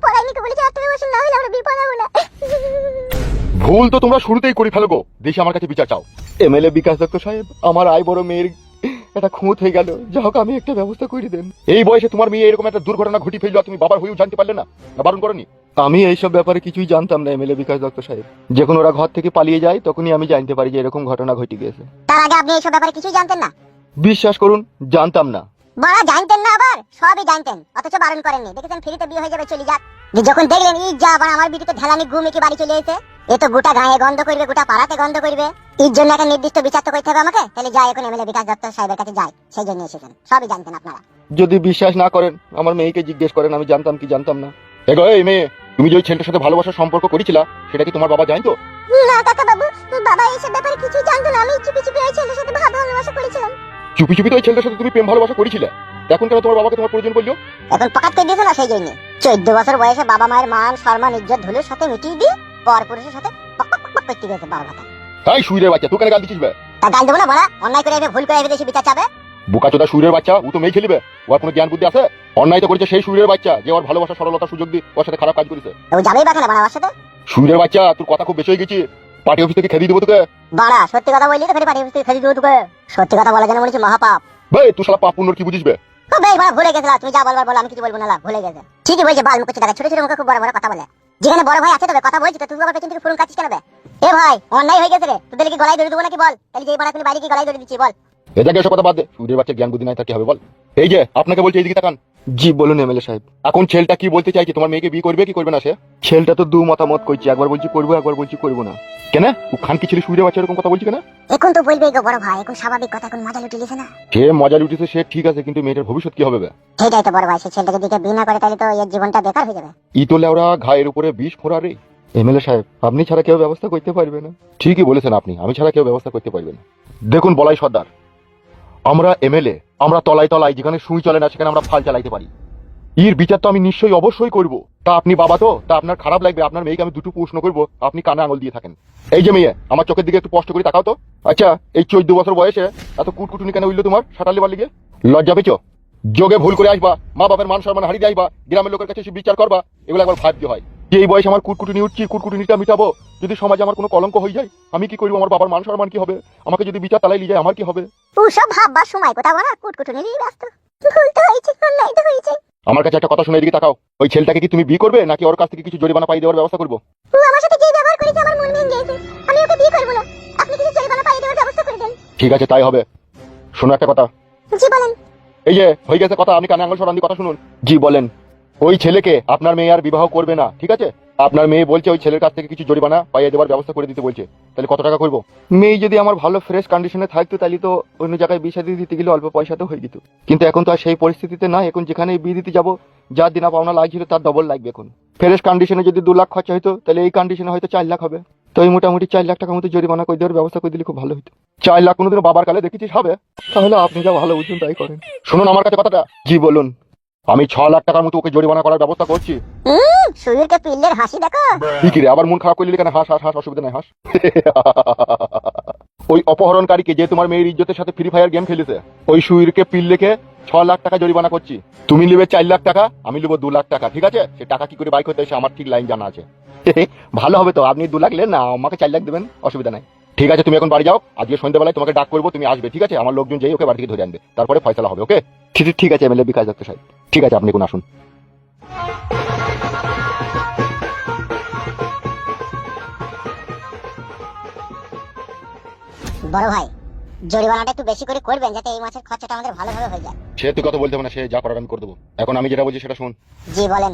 পড়াইনি কে বলেছে 18 বছর না হলে আমরা বিয়ে পড়াবো না। ভুল তো তোমরা শুরুতেই করে ফেলো গো। দেখি আমার কাছে বিচার চাও। এমএলএ বিকাশ দত্ত সাহেব, আমার আই বড় মেয়ের একটা খুঁত হয়ে গেল, যা হোক আমি একটা ব্যবস্থা করে দেন। এই বয়সে তোমার মেয়ে এরকম একটা দুর্ঘটনা ঘটি ফেললো, তুমি বাবার হয়েও জানতে পারলে না? না বারণ করনি? আমি এইসব ব্যাপারে কিছুই জানতাম না এমএলএ বিকাশ দত্ত সাহেব। যখন ওরা ঘর থেকে পালিয়ে যায় তখনই আমি জানতে পারি যে এরকম ঘটনা ঘটে গেছে। তার আগে আপনি এইসব ব্যাপারে কিছুই জানতেন না? বিশ্বাস করুন, জানতাম না। বড় জানতেন না, আবার সবই জানতেন, অথচ বারণ করেননি। দেখেছেন ফ্রিতে বিয়ে হয়ে যাবে, চলে যাক। যখন দেখলেন এই যা আবার আমার বিটিতে ঢেলানি ঘুমে কি বাড়ি চলে এসে, এ তো গোটা গায়ে গন্ধ করবে, গোটা পাড়াতে গন্ধ করবে। এর জন্য একটা নির্দিষ্ট বিচার তো করতে হবে আমাকে। তাহলে যাই এখন এমএলএ বিকাশ দত্ত সাহেবের কাছে যাই, সেই জন্য এসেছেন। সবই জানতেন আপনারা। যদি বিশ্বাস না করেন আমার মেয়েকে জিজ্ঞেস করেন আমি জানতাম কি জানতাম না। এগো এই মেয়ে, তুমি যে ওই ছেলেটার সাথে ভালোবাসার সম্পর্ক করেছিলা সেটা কি তোমার বাবা জানতো? না কাকা বাবু, বাবা এইসব ব্যাপারে কিছুই জানতো না। আমি চুপি চুপি ওই ছেলের সাথে ভালোবাসা করেছিলাম। চুপি চুপি তো ওই ছেলেটার সাথে তুমি প্রেম ভালোবাসা করেছিলে, এখন কেন তোমার বাবাকে তোমার প্রয়োজন বললো? এখন পকাত করে দিয়েছে না, সেই জন্য। 14 বছর বয়সে বাবা মায়ের মান সম্মান ইজ্জত ধুলোর সাথে মিটিয়ে দিয়ে পর পুরুষের সাথে পক পক পক করতে গেছে বড় কথা। তাই শুইরের বাচ্চা, তুই কেন গাল দিচ্ছিস বে? তা গাল দেবো না বড়া? অন্যায় করে ভুল করে দেশে বিচার চাবে। বোকাচোদা শুইরের বাচ্চা, ও তো মেয়ে খেলিবে, ওর কোনো জ্ঞান বুদ্ধি আছে? অন্যায় তো করেছে সেই শুইরের বাচ্চা যে ওর ভালোবাসা সরলতা সুযোগ দিয়ে ওর সাথে খারাপ কাজ করেছে। ও যাবেই বা কেন বড়া আমার সাথে? শুইরের বাচ্চা, তোর কথা খুব বেশি হয়ে গেছি। পার্টি অফিস থেকে খেদিয়ে দেবো তোকে। বড়া সত্যি কথা বললি তো ফের পাঠিয়ে দিতে খেতে দেবো তোকে। সত্যি কথা বলা যেন মনে হচ্ছে মহাপাপ। বে তুই শালা পাপ পুণ্যর কি বুঝিস বে? ও বেশ বড়া ভুলে গেছিলাম, তুমি যা বলবার বলো, আমি কিছু বলবো না, ভুলে গেছে। ঠিকই বলছে, বাল মুখে টাকা ছোট ছোট মুখে খুব বড় বড় কথা বলে। যেখানে বড় ভাই আছে তবে কথা বলছি তো, তুই আবার পেছন থেকে ফোন কাটছিস কেন বে? এ ভাই অন্যায় হয়ে গেছে রে, তোদের কি গলায় ধরে দেবো নাকি বল? তাহলে যে বাড়া তুমি বাইরে কি গলায় ধরে দিচ্ছি বল? এটাকে এসব কথা বাদ দে, শুইরের বাচ্চা জ্ঞান বুদ্ধি নাই তার কি হবে বল? এই যে আপনাকে বলছি এইদিকে তাকান। জি বলুন এমএলএ সাহেব। এখন ছেলেটা কি বলতে চাইছে, তোমার মেয়েকে বিয়ে করবে কি করবে না? সে ছেলেটা তো দু মতামত করছে, একবার বলছি করবো একবার বলছি করবো না। কেন ও খান কি ছেলে শুইরে বাচ্চা এরকম কথা বলছি কেন? এখন তো বলবেই গো বড় ভাই, এখন স্বাভাবিক কথা, এখন মজা লুটে গেছে না। সে মজা লুটেছে সে ঠিক আছে, কিন্তু মেয়েটার ভবিষ্যৎ কি হবে বে? সেটাই তো বড় ভাই, সে ছেলেটাকে দিকে বিয়ে না করে তাহলে তো এর জীবনটা বেকার হয়ে যাবে। ই তো লেওরা ঘায়ের উপরে বিষ ফোড়া রে। এমএলএ সাহেব, আপনি ছাড়া কেউ ব্যবস্থা করতে পারবে না। ঠিকই বলেছেন আপনি, আমি ছাড়া কেউ ব্যবস্থা করতে পারবে না। দেখুন বলাই সর্দার, আমরা এমএলএ, আমরা তলায় তলায় যেখানে সুই চলে না সেখানে আমরা ফাল চালাইতে পারি। এর বিচার তো আমি নিশ্চয়ই অবশ্যই করব। তা আপনি বাবা তো, তা আপনার খারাপ লাগবে, আপনার মেয়েকে আমি দুটো প্রশ্ন করবো, আপনি কানে আঙুল দিয়ে থাকেন। এই যে মেয়ে, আমার চোখের দিকে একটু স্পষ্ট করে তাকাও তো। আচ্ছা, এই 14 বছর বয়সে এত কুটকুটুনি কেন হইলো তোমার? সাঁটালি বালিগে লজ্জা পেয়েছো? যোগে ভুল করে আসবা, মা বাবার মান সম্মান হারিয়ে আসবা, গ্রামের লোকের কাছে এসে বিচার করবা, এগুলো একবার ভাবতে হয়। যে এই বয়সে আমার কুটকুটুনি উঠছি, কুটকুটুনিটা মিটাবো, যদি সমাজে আমার কোনো কলঙ্ক হয়ে যায় আমি কি করবো? আমার বাবার মান সম্মান কি হবে? আমাকে যদি বিচার তালাই নিয়ে যায় আমার কি হবে? ওসব ভাববার সময় কোথাও না, কুটকুটুনি নিয়ে ব্যস্ত। ভুল তো হয়েছে, অন্যায় তো হয়েছে। আমার কাছে একটা কথা শুনে এদিকে তাকাও। ওই ছেলেটাকে কি তুমি বিয়ে করবে নাকি ওর কাছ থেকে কিছু জরিমানা পাই দেওয়ার ব্যবস্থা করবো? ও আমার সাথে যে ব্যবহার করেছে আমার মন ভেঙে গেছে, আমি ওকে বিয়ে করব না। আপনি কিছু জরিমানা পাইয়ে দেওয়ার ব্যবস্থা করে দেন। ঠিক আছে তাই হবে। শোনো একটা কথা। জি বলেন। এই যে হয়ে গেছে কথা, আপনি কানে আঙুল সরান দিয়ে কথা শুনুন। জি বলেন। ওই ছেলেকে আপনার মেয়ে আর বিবাহ করবে না, ঠিক আছে? আপনার মেয়ে বলছে ওই ছেলের কাছ থেকে কিছু জরিমানা পাইয়ে দেওয়ার ব্যবস্থা করে দিতে বলছে। তাহলে কত টাকা করবো? মেয়ে যদি আমার ভালো ফ্রেশ কন্ডিশনে থাকতো তাহলে তো অন্য জায়গায় বিয়ে শাদী দিতে গেলে অল্প পয়সাতে হয়ে যেত, কিন্তু এখন তো আর সেই পরিস্থিতিতে না। এখন যেখানে বিয়ে দিতে যাবো যার দিনা পাওনা লাগছিল তার ডবল লাগবে। এখন ফ্রেশ কন্ডিশনে যদি 2 লাখ খরচা হতো তাহলে এই কন্ডিশনে হয়তো 4 লাখ হবে। তো এই মোটামুটি 4 লাখ টাকার মতো জরিমানা করে দেওয়ার ব্যবস্থা করে দিলে খুব ভালো হতো। 4 লাখ কোনোদিনও বাবার কালে দেখেছিস হবে? তাহলে আপনি যা ভালো বুঝুন তাই করেন। শুনুন আমার কাছে কথাটা। জি বলুন। আমি 6 লাখ টাকার মতো ওকে জরিমানা করার ব্যবস্থা করছি। সুইরকে পিল্লের হাসি দেখো। কি রে আবার মন খারাপ করলি কেন? হাস হাস হাস, অসুবিধা নাই হাস। ওই অপহরণকারীকে যে তোমার মেয়ের ইজ্জতের সাথে ফ্রি ফায়ার গেম খেলেছে, ওই সুইরকে পিল্লেকে 6 লাখ টাকা জরিমানা করছি। তুমি নেবে 4 লাখ টাকা, আমি নেবো 2 লাখ টাকা, ঠিক আছে? সে টাকা কি করে বাইক হতে এসে আমার ঠিক লাইন জানা আছে। ভালো হবে তো, আপনি 2 লাখ নেন না, আমাকে 4 লাখ দেবেন, অসুবিধা নাই। ঠিক আছে তুমি এখন বাড়ি যাও, আজকে সন্ধ্যাবেলায় তোমাকে ডাক করবো, তুমি আসবে, ঠিক আছে? আমার লোকজন যেই ওকে বাড়ি থেকে ধরে আনবে, তারপরে ফয়সালা হবে। ওকে ঠিক আছে এমএলএ বিকাশ দত্ত সাহেব, ঠিক আছে আপনি এখন আসুন। বড় ভাই, জরিমানাটা একটু বেশি করে করবেন যাতে এই মাসের খরচাটা আমাদের ভালোভাবে হয়ে যায়। সে তুই কথা বলতে হবে না, সে যা করার আমি করে দেবো। এখন আমি যেটা বলছি সেটা শুন। জি বলেন।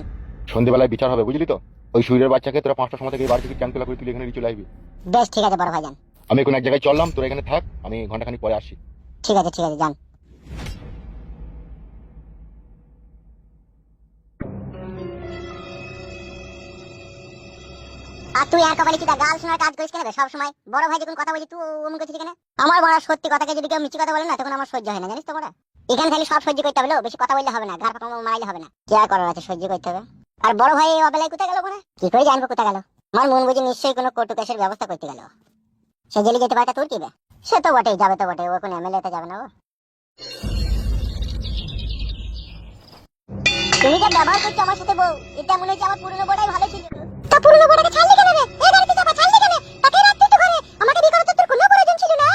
সন্ধ্যেবেলায় বিচার হবে, বুঝলি তো? ওই সুইরের বাচ্চাকে তোরা 5টার সময় থেকে এই বাড়ি থেকে ক্যান্সেল করে তুই এখানে নিয়ে চলে আসবি। বেশ ঠিক আছে বড় ভাই, যান। আমি এখন এক জায়গায় চললাম, তোরা এখানে থাক, আমি ঘন্টাখানিক পরে আসছি। ঠিক আছে যান। আর তুই একা বাড়ি চিটা গাল শোনার কাজ করিস কেন রে? সব সময় বড় ভাই যখন কথা বলি তুই অমন করছিস কেন? আমার বড় সত্যি কথাকে যদি কেউ মিথ্যে কথা বলে না তখন আমার সহ্য হয় না, জানিস তো বড়। এখানে খালি সব সহ্য করতে হবে, বেশি কথা বললে হবে না, ঘাড় পাকা মারাইলে হবে না। কি আর করার আছে, সহ্য করতে হবে। আর বড় ভাই এই অবেলায় কোথায় গেল? কি করে জানবো কোথায় গেল? আমার মন বুঝি নিশ্চয়ই কোনো কোর্ট কেসের ব্যবস্থা করতে গেল। সে জেলে যেতে পারে, তোর কি বে? সে তো বটেই, যাবে তো বটে, ও এখন এমএলএ তে যাবে না। ও তুমি যে ব্যবহার করছো আমার সাথে বউ, এটা মনে হচ্ছে আমার পুরনো বউটাই ভালো ছিল। তা পুরনো বউটাকে ছাড়লি কেন রে? এই গাড়িতে চাপা ছাড়লি কেন? তাকে রাখতে তো ঘরে, আমাকে বিয়ে করার তো তোর কোনো প্রয়োজন ছিল না।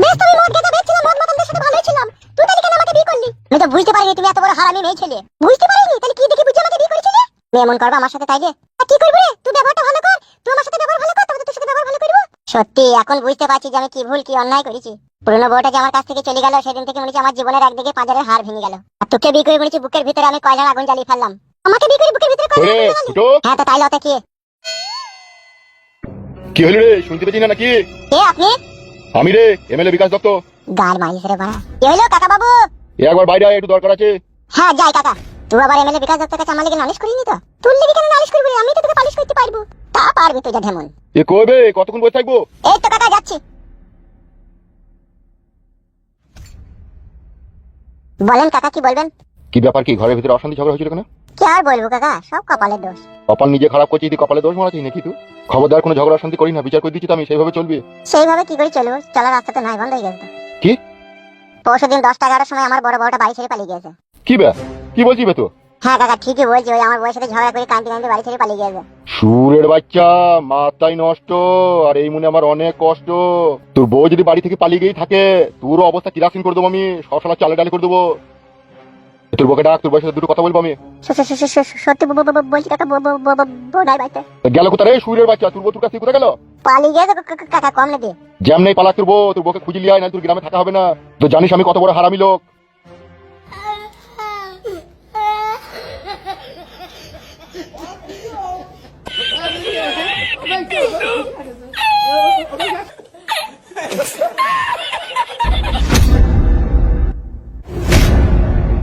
বেশ তুমি মদ গেঁজা বেচছিলাম, মদ মাতালদের সাথে ভালোই ছিলাম, তুই তাহলে কেন আমাকে বিয়ে করলি? আমি তো বুঝতে পারিনি তুমি এত বড় হারামি মেয়ে ছেলে। বুঝতে পারিনি? তাহলে কি দেখে বুঝে আমাকে বিয়ে করেছিলে? তুমি এমন করবে আমার সাথে তাইলে? কি করবো রে? তুই ব্যবহারটা ভালো কর, তুই আমার সাথে ব্যবহার ভালো কর, তবে তোর সাথে ব্যবহার ভালো করবো। সত্যি এখন বুঝতে পারছি যে আমি কি ভুল কি অন্যায় করেছি। পুরনো বউটা যে আমার কাছ থেকে চলে গেল, সেদিন থেকে মনে হচ্ছে আমার জীবনের একদিকে পাঁজরের হাড় ভেঙে গেল। আর তোকে বিয়ে করে মনে হচ্ছে বুকের ভিতরে আমি কয়লার আগুন জ্বালিয়ে ফেললাম। আমাকে বিয়ে করে বুকের ভিতরে কয়লার আগুন জ্বালালি? ফুটো, হ্যাঁ তো তাইলে ওতে কি? কি হলো রে? শুনতে পেয়েছি না নাকি? কে আপনি? আমি রে, এমএলএ বিকাশ দত্ত। গাল মারিস রে বাড়া। কি হলো কাকা বাবু? একবার বাইরে আয়, একটু দরকার আছে। হ্যাঁ যাই কাকা। তুই আবার এমএলএ বিকাশ দত্তের কাছে আমার লেগে নালিশ করিনি তো? তোর লেগে কেন নালিশ করবি রে? আমি তো তোকে পালিশ করতে পারবো। তা পারবি তুই যা ঢেমন। এ কবে কতক্ষণ বসে থাকবো? এই তো কাকা যাচ্ছি। বলেন কাকা কি বলবেন? কি ব্যাপার, কি ঘরের ভিতরে অশান্তি ঝগড়া হয়েছিল কেন? কি আর বলবো কাকা, সব কপালের দোষ। কপাল নিজে খারাপ করছিস, তুই কপালে দোষ মারাছিস নাকি? তুই খবরদার কোনো ঝগড়া অশান্তি করি না, বিচার করে দিচ্ছি তো আমি, সেইভাবে চলবি। সেইভাবে কি করে চলবো? চলার রাস্তা তো নাই, বন্ধ হয়ে গেছে তো। কি? পরশুদিন 10টা-11টার সময় আমার বড় বউটা বাড়ি ছেড়ে পালিয়ে গেছে। কি বে, কি বলছিস বে তো? হ্যাঁ কাকা ঠিকই বলছি, ওই আমার বউয়ের সাথে ঝগড়া করে কাঁদতে কাঁদতে বাড়ি ছেড়ে পালিয়ে গেছে। সুরের বাচ্চা, মাথায় নষ্ট। আর এই মনে আমার অনেক কষ্ট। তোর বউ যদি বাড়ি থেকে পালিয়ে গিয়ে থাকে, তোরও অবস্থা কিরাসিন করে দেবো আমি, সবসময় চালে ডালে করে দেবো। তোর বউকে ডাক, তোর বউয়ের সাথে দুটো কথা বলবো আমি। সত্যি বলছি কাকা, বউ নাই বাড়িতে। গেল কোথায় রে সুরের বাচ্চা? তোর বউ তোর কাছে কোথায় গেল? পালিয়ে গেছে কাকা, কম নেবে। জ্যাম নেই পালাক তোর বউ, তোর বউকে খুঁজে লিয়ে আয়, না তোর গ্রামে থাকা হবে না। তো জানিস আমি কত বড় হারামি লোক।